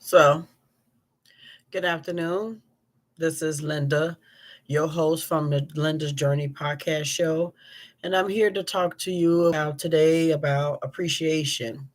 So, good afternoon. This is Linda, your host from the Linda's Journey podcast show. And I'm here to talk to you about today about appreciation,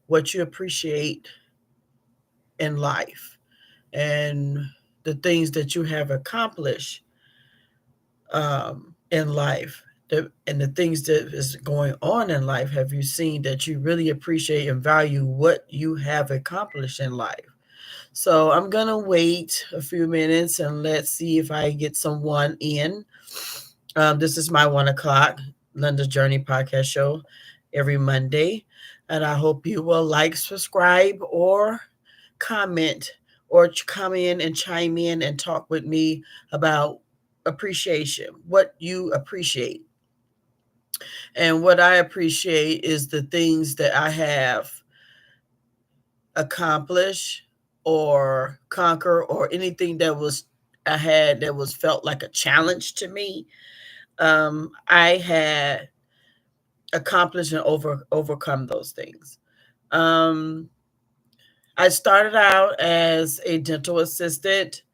what you appreciate in life, and the things that you have accomplished in life. And the things that is going on in life, have you seen that you really appreciate and value what you have accomplished in life? So I'm gonna wait a few minutes and let's see if I get someone in. This is my 1 o'clock Linda's Journey podcast show every Monday, and I hope you will like, subscribe, or comment, or come in and chime in and talk with me about appreciation, what you appreciate. And what I appreciate is the things that I have accomplish or conquer, or anything that was I had that was felt like a challenge to me. I had accomplished and overcome those things. Um, I started out as a dental assistant,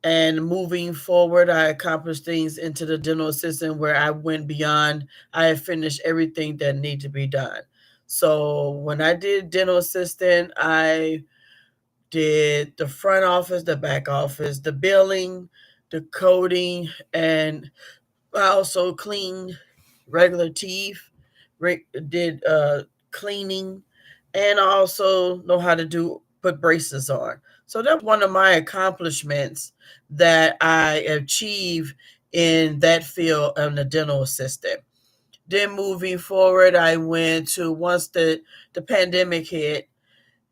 and moving forward, I accomplished things into the dental assistant where I went beyond. I had finished everything that needed to be done. So when I did dental assistant, I did the front office, the back office, the billing, the coding, and I also cleaned regular teeth, did cleaning, and I also know how to do put braces on. So that was one of my accomplishments that I achieved in that field of the dental assistant. Then moving forward, I went to once the pandemic hit,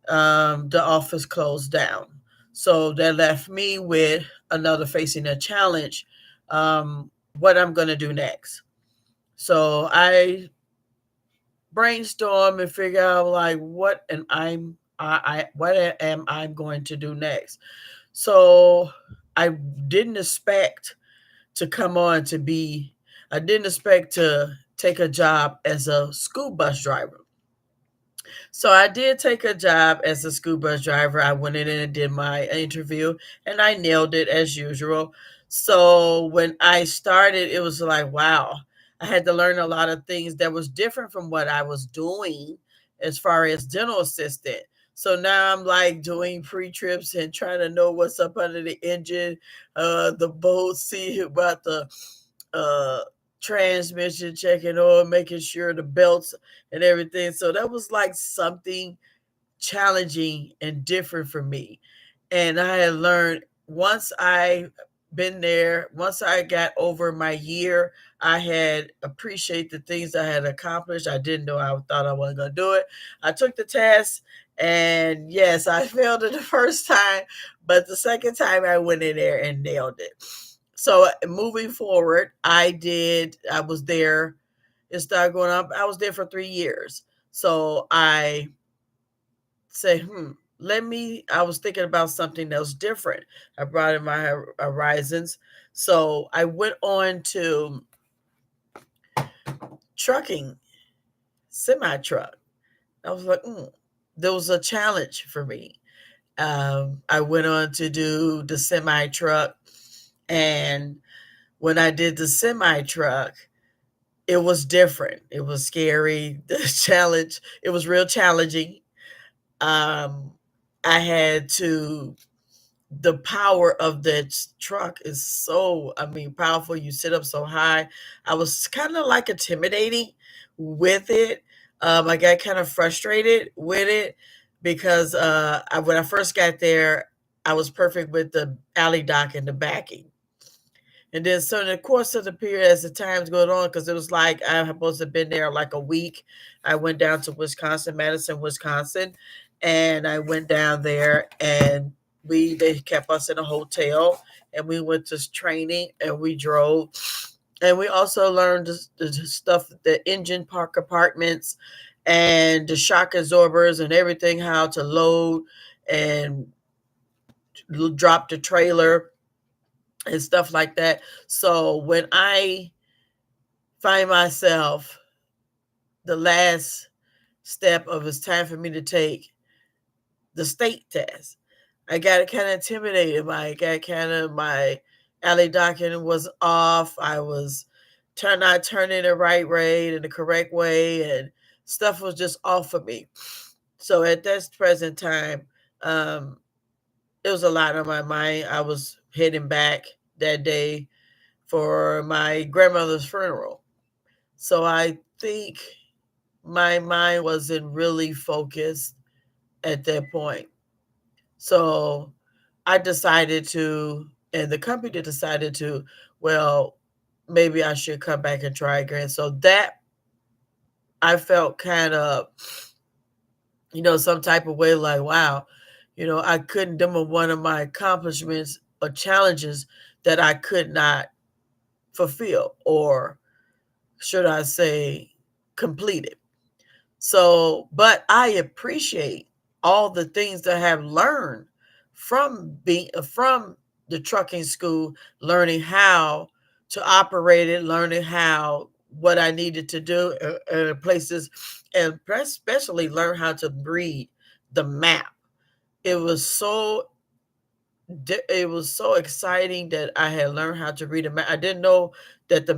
the office closed down. So that left me with another facing a challenge. What I'm going to do next. So I brainstorm and figure out like what am I going to do next. So I didn't expect to come on to be. I didn't expect to take a job as a school bus driver. So I did take a job as a school bus driver. I went in and did my interview and I nailed it as usual. So when I started, it was like, wow, I had to learn a lot of things that was different from what I was doing as far as dental assistant. So now I'm like doing pre-trips and trying to know what's up under the engine, the boat, see about the uh transmission, checking oil, making sure the belts and everything. So that was like something challenging and different for me. And I had learned once I been there, once I got over my year, I had appreciate the things I had accomplished. I didn't know, I thought I wasn't gonna do it. I took the test, and yes, I failed it the first time, but the second time I went in there and nailed it. So moving forward, I was there. It started going up. I was there for 3 years. So I say, I was thinking about something that was different. I brought in my horizons. So I went on to trucking, semi truck. I was like, there was a challenge for me. I went on to do the semi truck. And when I did the semi truck, it was different. It was scary. The challenge, it was real challenging. Um, I had to, the power of that truck is so, I mean, powerful. You sit up so high. I was kind of like intimidating with it. I got kind of frustrated with it because when I first got there, I was perfect with the alley dock and the backing. And then, so in the course of the period, as the times going on, because it was like I supposed to have been there like a week, I went down to Wisconsin, Madison, Wisconsin, and I went down there, and they kept us in a hotel, and we went to training, and we drove, and we also learned the stuff, the engine park compartments, and the shock absorbers, and everything, how to load and drop the trailer and stuff like that. So when I find myself, the last step of it's time for me to take the state test. I got kind of intimidated by it. Got kind of my alley docking was off. I was not turning the right way and the correct way, and stuff was just off for me. So at this present time, um, it was a lot on my mind. I was heading back that day for my grandmother's funeral. So I think my mind wasn't really focused at that point. So I decided to, and the company decided to, well, maybe I should come back and try again. So that I felt kind of, some type of way like, wow, I couldn't, them were one of my accomplishments or challenges that I could not fulfill, or should I say, completed. So, but I appreciate all the things that I have learned from the trucking school, learning how to operate it, learning how what I needed to do in places, and especially learn how to read the map. It was so it was so exciting that I had learned how to read a map. I didn't know that the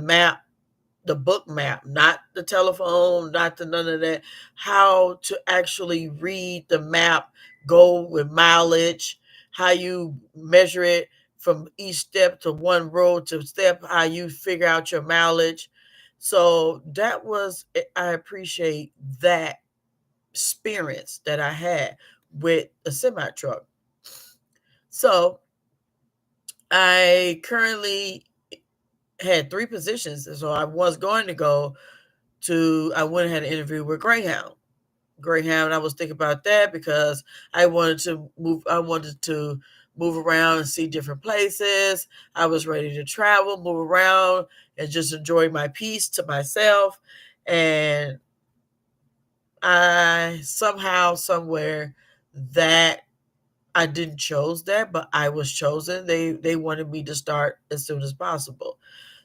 book map, not the telephone, not the none of that, how to actually read the map, go with mileage, how you measure it from each step to one road to step, how you figure out your mileage. So I appreciate that experience that I had with a semi truck. So I currently had three positions. So I was going to go I went and had an interview with Greyhound. Greyhound, I was thinking about that because I wanted to move around and see different places. I was ready to travel, move around, and just enjoy my peace to myself. And I somehow, somewhere, that I didn't chose that, but I was chosen. They wanted me to start as soon as possible.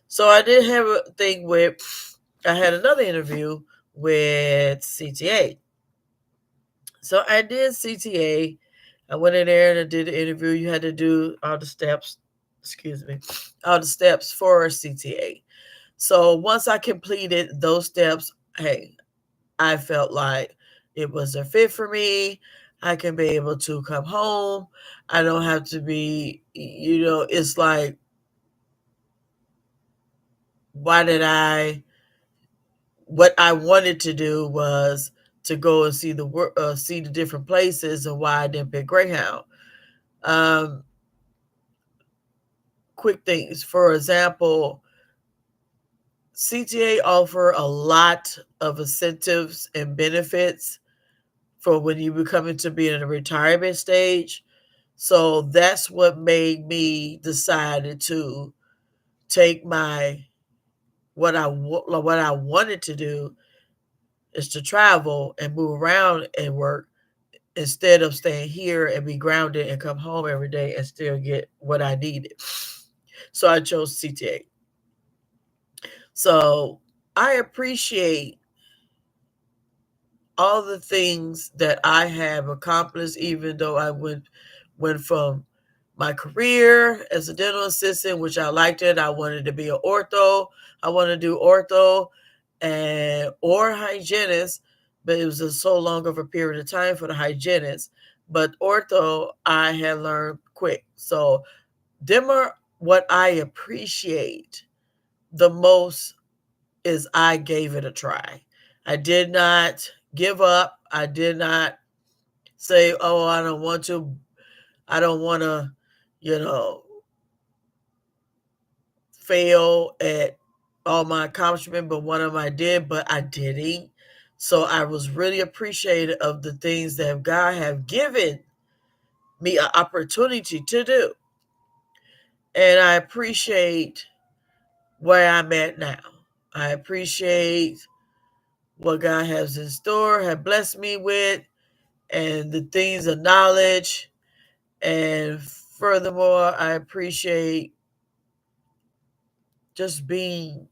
So I did have a thing I had another interview with CTA. So I did CTA. I went in there and I did the interview. You had to do all the steps, excuse me, all the steps for CTA. So once I completed those steps, hey, I felt like it was a fit for me. I can be able to come home. I don't have to be, it's like, why did I what I wanted to do was to go and see the different places, and why I didn't pick Greyhound. Um, Quick things, for example, CTA offer a lot of incentives and benefits for when you become to be in a retirement stage. So that's what made me decided to take what I wanted to do is to travel and move around and work, instead of staying here and be grounded and come home every day and still get what I needed. So I chose CTA. So I appreciate all the things that I have accomplished, even though I went from my career as a dental assistant, which I liked it. I wanted to be an ortho. I wanted to do ortho and or hygienist, but it was so long of a period of time for the hygienist. But ortho, I had learned quick. So them are what I appreciate the most is I gave it a try. I did not give up. I did not say, oh, I don't want to. I don't want to, you know, fail at all my accomplishment, but one of them I did, but I didn't. So I was really appreciative of the things that God have given me an opportunity to do. And I appreciate where I'm at now. I appreciate what God has in store, have blessed me with, and the things of knowledge. And furthermore, I appreciate just being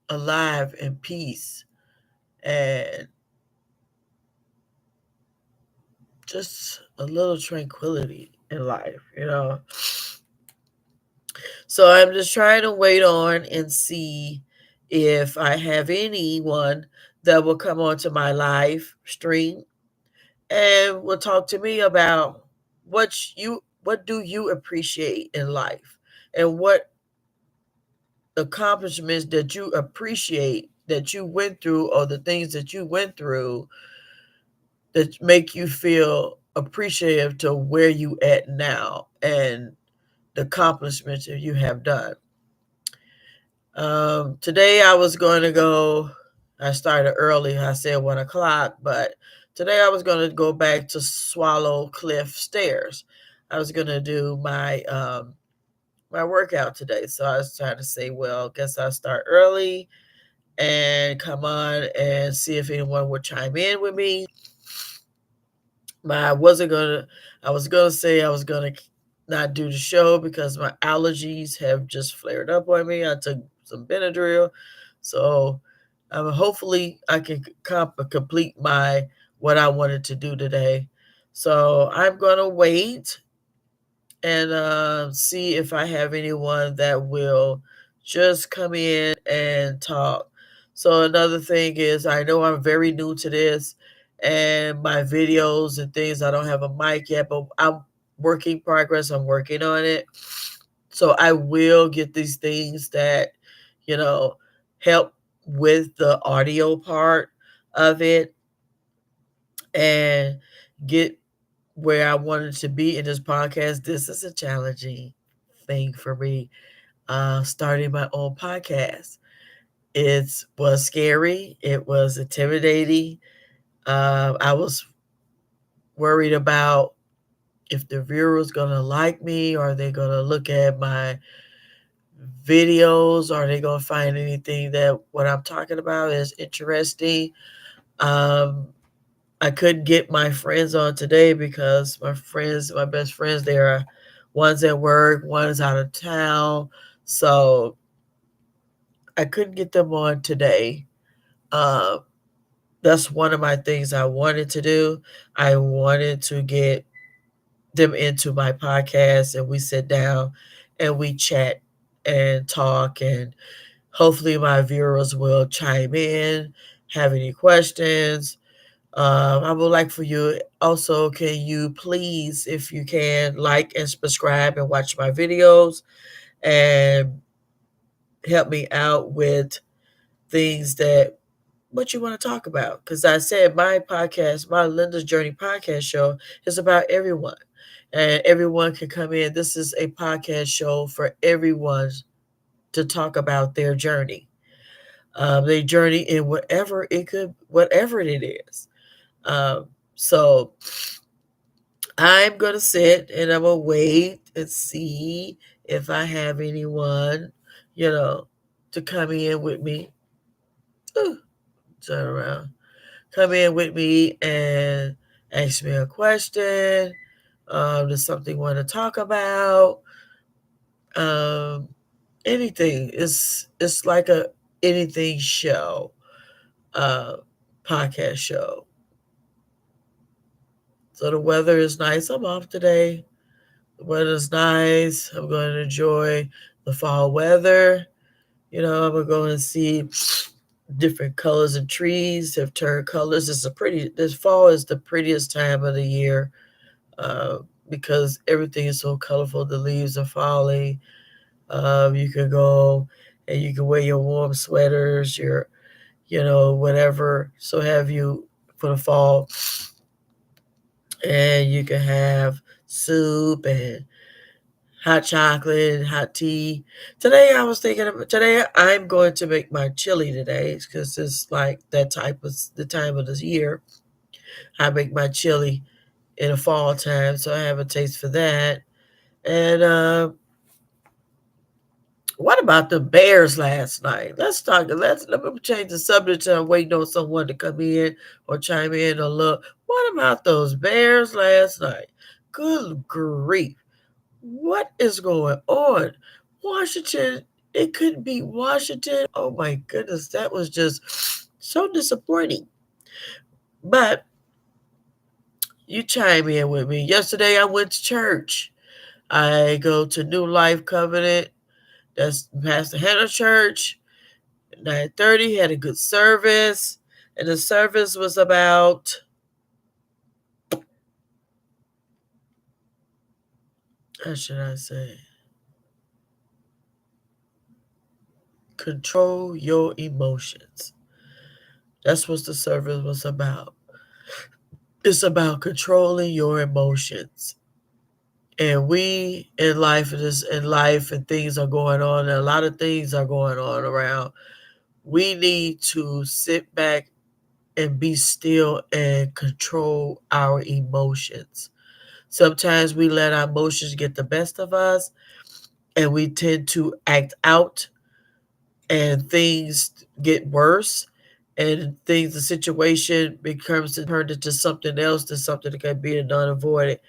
alive in peace and just a little tranquility in life, you know. So I'm just trying to wait on and see if I have anyone that will come onto my live stream and will talk to me about what do you appreciate in life, and what accomplishments that you appreciate that you went through, or the things that you went through that make you feel appreciative to where you at now, and the accomplishments that you have done. Today I was going to go. I started early. I said 1 o'clock, but today I was going to go back to Swallow Cliff Stairs. I was going to do my workout today, so I was trying to say, well, guess I'll start early and come on and see if anyone would chime in with me. But I was gonna say I was gonna not do the show because my allergies have just flared up on me. I took some Benadryl, so hopefully I can complete my what I wanted to do today. So I'm gonna wait and see if I have anyone that will just come in and talk. So another thing is, I know I'm very new to this, and my videos and things, I don't have a mic yet, but I'm working progress. I'm working on it. So I will get these things that, you know, help with the audio part of it and get where I wanted to be in this podcast. This is a challenging thing for me, starting my own podcast. It was scary. It was intimidating. I was worried about if the viewers gonna like me, or are they gonna look at my videos, are they gonna find anything that what I'm talking about is interesting. Um, I couldn't get my friends on today because my best friends, they are one's at work, one's out of town. So I couldn't get them on today. Uh, that's one of my things I wanted to do. I wanted to get them into my podcast and we sit down and we chat and talk, and hopefully my viewers will chime in, have any questions. I would like for you also, can you please, if you can, like and subscribe and watch my videos and help me out with things that what you want to talk about. Because I said my podcast, my Linda's Journey podcast show, is about everyone, and everyone can come in. This is a podcast show for everyone to talk about their journey in whatever it is. Um, so I'm gonna sit and I'm gonna wait and see if I have anyone, you know, to come in with me. Ooh, turn around. Come in with me and ask me a question. There's something you want to talk about. Um, anything. It's like a anything show, uh, podcast show. So the weather is nice. I'm off today. The weather's nice. I'm going to enjoy the fall weather. I'm gonna go and see different colors of trees have turned colors. This fall is the prettiest time of the year, uh, because everything is so colorful. The leaves are falling. You can go and you can wear your warm sweaters, whatever. So have you for the fall, and you can have soup and hot chocolate, hot tea. Today I'm going to make my chili today because it's like the time of the year. I make my chili in the fall time, so I have a taste for that. And what about the Bears last night? Let me change the subject. I'm waiting on someone to come in or chime in or look. What about those Bears last night? Good grief. What is going on? Washington, it couldn't be Washington. Oh my goodness, that was just so disappointing. But You chime in with me. Yesterday I went to church. I go to New Life Covenant. That's Pastor Hannah Church. 9:30, had a good service. And the service was about, how should I say, control your emotions. That's what the service was about. It's about controlling your emotions. And we in life and things are going on, and a lot of things are going on around. We need to sit back and be still and control our emotions. Sometimes we let our emotions get the best of us and we tend to act out and things get worse and the situation becomes turned into something else, to something that can be unavoided.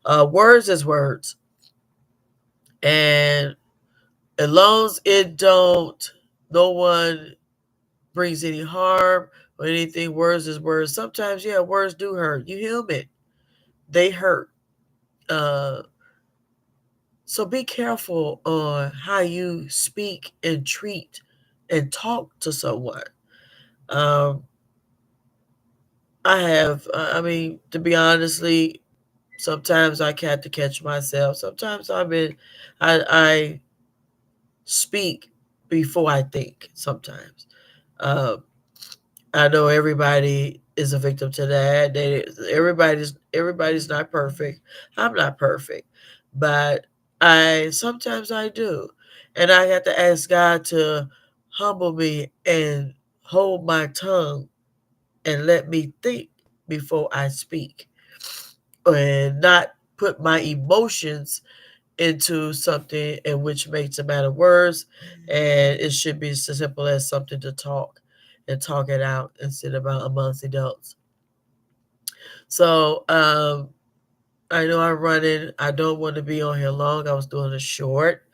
Words is words. And as long as it don't, no one brings any harm or anything, words is words. Sometimes, yeah, words do hurt. You human. They hurt. Uh, so be careful on how you speak and treat and talk to someone. Um, I mean, to be honestly, sometimes I have to catch myself. Sometimes I speak before I think. Sometimes, um, I know everybody is a victim to that. Everybody's not perfect. I'm not perfect, but I sometimes I do, and I have to ask God to humble me and hold my tongue and let me think before I speak, and not put my emotions into something in which makes a matter worse, and it should be so simple as something to talk and talk it out instead of amongst adults. So I know I'm running. I don't want to be on here long. I was doing a short,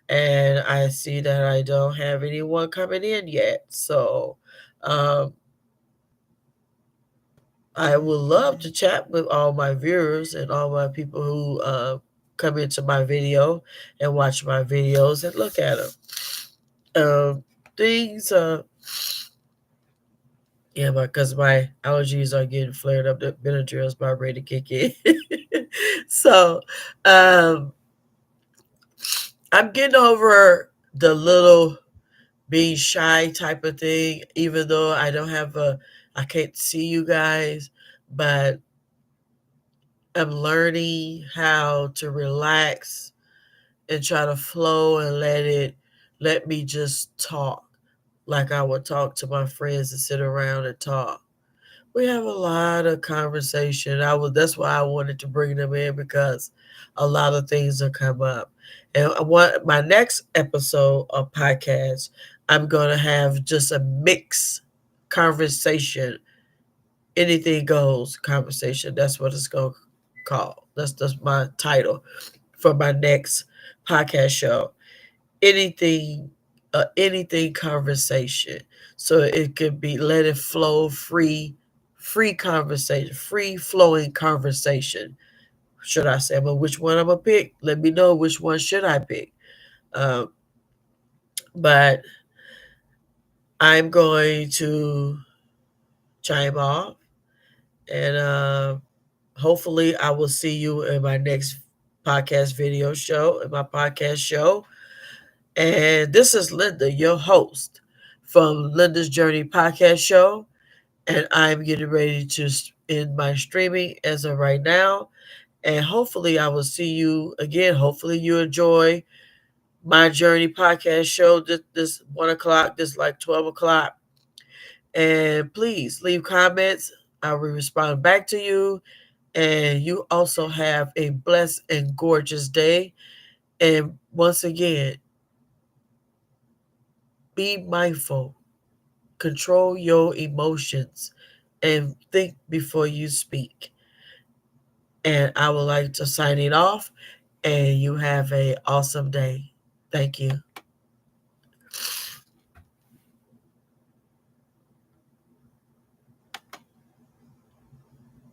and I see that I don't have anyone coming in yet. So um, I would love to chat with all my viewers and all my people who come into my video and watch my videos and look at them. Things, yeah, because my allergies are getting flared up. The Benadryl is about ready to kick in. So, um, I'm getting over the little being shy type of thing, even though I can't see you guys, but I'm learning how to relax and try to flow and let me just talk like I would talk to my friends and sit around and talk. We have a lot of conversation. That's why I wanted to bring them in, because a lot of things will come up. And I want my next episode of podcast, I'm gonna have just a mix conversation, anything goes conversation. That's what it's gonna call. That's my title for my next podcast show. Anything conversation. So it could be let it flow, free conversation, free flowing conversation. Should I say? But which one I'm gonna pick? Let me know which one should I pick. Um, but I'm going to chime off, and hopefully I will see you in my next podcast video show, in my podcast show. And this is Linda, your host from Linda's Journey Podcast Show. And I'm getting ready to end my streaming as of right now. And hopefully, I will see you again. Hopefully, you enjoy my Journey Podcast Show this 1 o'clock, this like 12 o'clock. And please leave comments. I will respond back to you. And you also have a blessed and gorgeous day. And once again, be mindful, control your emotions, and think before you speak. And I would like to sign it off, and you have a awesome day. Thank you.